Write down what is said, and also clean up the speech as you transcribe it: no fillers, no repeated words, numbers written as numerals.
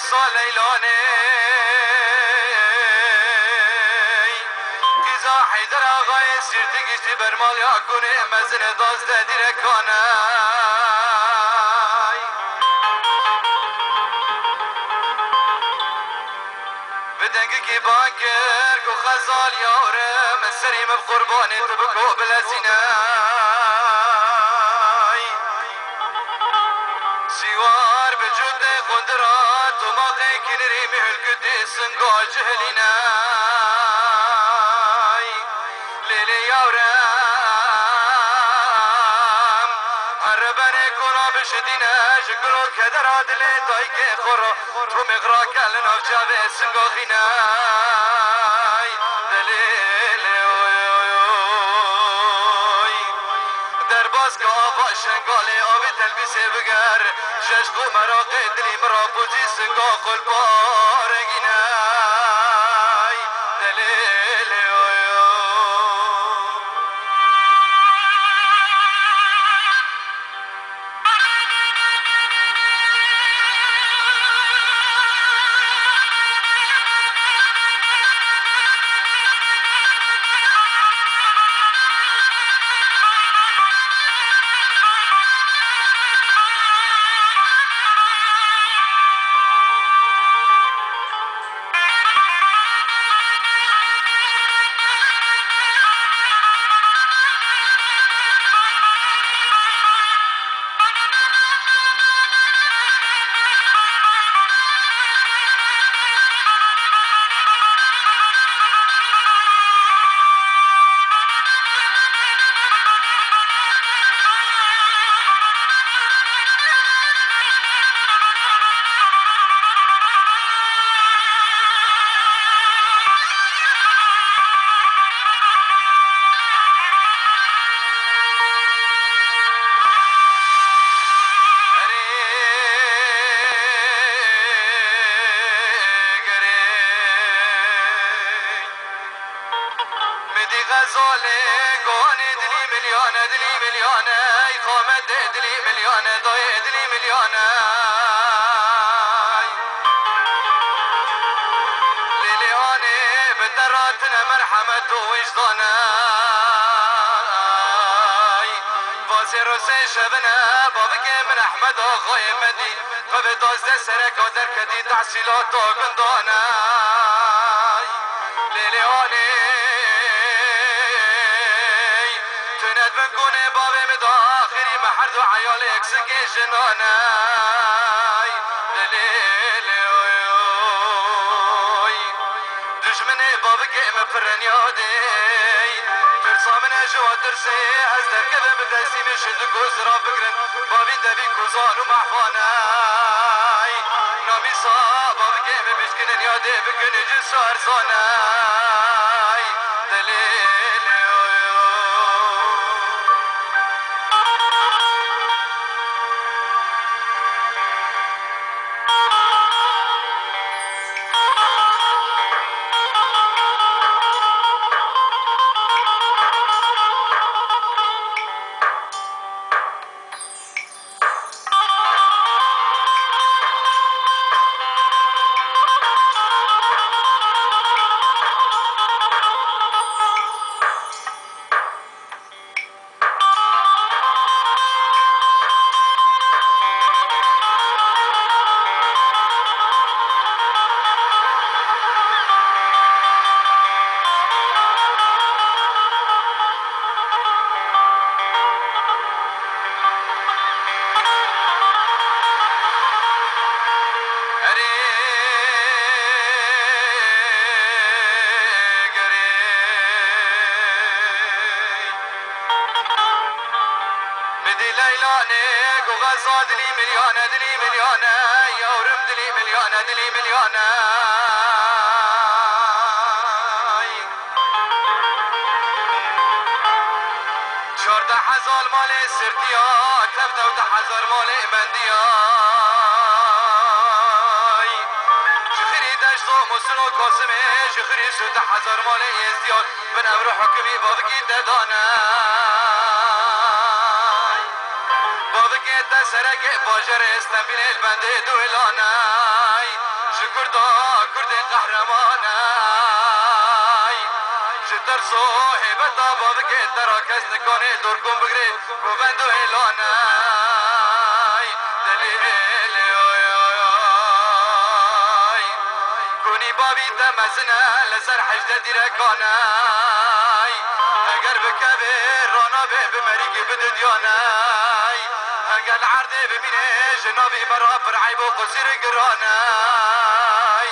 سال ایلانه قیزا حیدر آقای سیرتی گشتی برمال یا کنه مزن دازده دیرکانه بدنگی که باکر گو خزال یارم سریم بقربانی تبکو بلسینه سیوار بجود خندرات و ماقی کنری مهل کدی سنگا جهلینا لیلی یارم هر بنی کنا بشدینه شکرو کدر آدلی دای که خورو تو مغرا کلن آف جاوه سنگا خینا باز که آبا شنگالی آبی تلبیسه بگر ششقو مراقه دلی مرا بوزی سنگا قل بارگینای دلیل غزاله گوانی دلی میلیانه قامت دلی میلیانه دای دلی میلیانه لیلیانه بدراتنا مرحمت و وجدانه واسه روزه شبنه بابک من احمد آقای مدی و به دازده سرک و در کدی تحصیلات و گندانه لیلیانه بنكوني بابي مداخري محرد وعيالي اكسكي جناناي دليلي دشمني بابك مفرن يادي فرصا من اجوا درسي ازدر كذا مدرسي من شدك وزرا فكرن بابي دبي كوزان ومحفاناي نامي صا بابك مبشكن يادي بكن جسو ارزاناي دليلي دلی ملیانه یارم دلی ملیانه چارده هزار مال سردیا تبدو 10,000 مال بندیا شخری دشت و مسن و کاسمه شخری 10,000 مال ازدیاد بن امر حکمی بابکی ددانه سرک باجر استنبیل البنده دویلانای کردا کرد قهرمانای جدر صاحبتا باب که درا کس نکانه دور کن بگره گوبند و اعلانای دلیل کنی بابی دمزنه لسر حجده دیرکانای اگر بکبه رانا به بمریگی بددیانای اگر عرده ببینه جنابی برا پر عیب و قصیر گرانای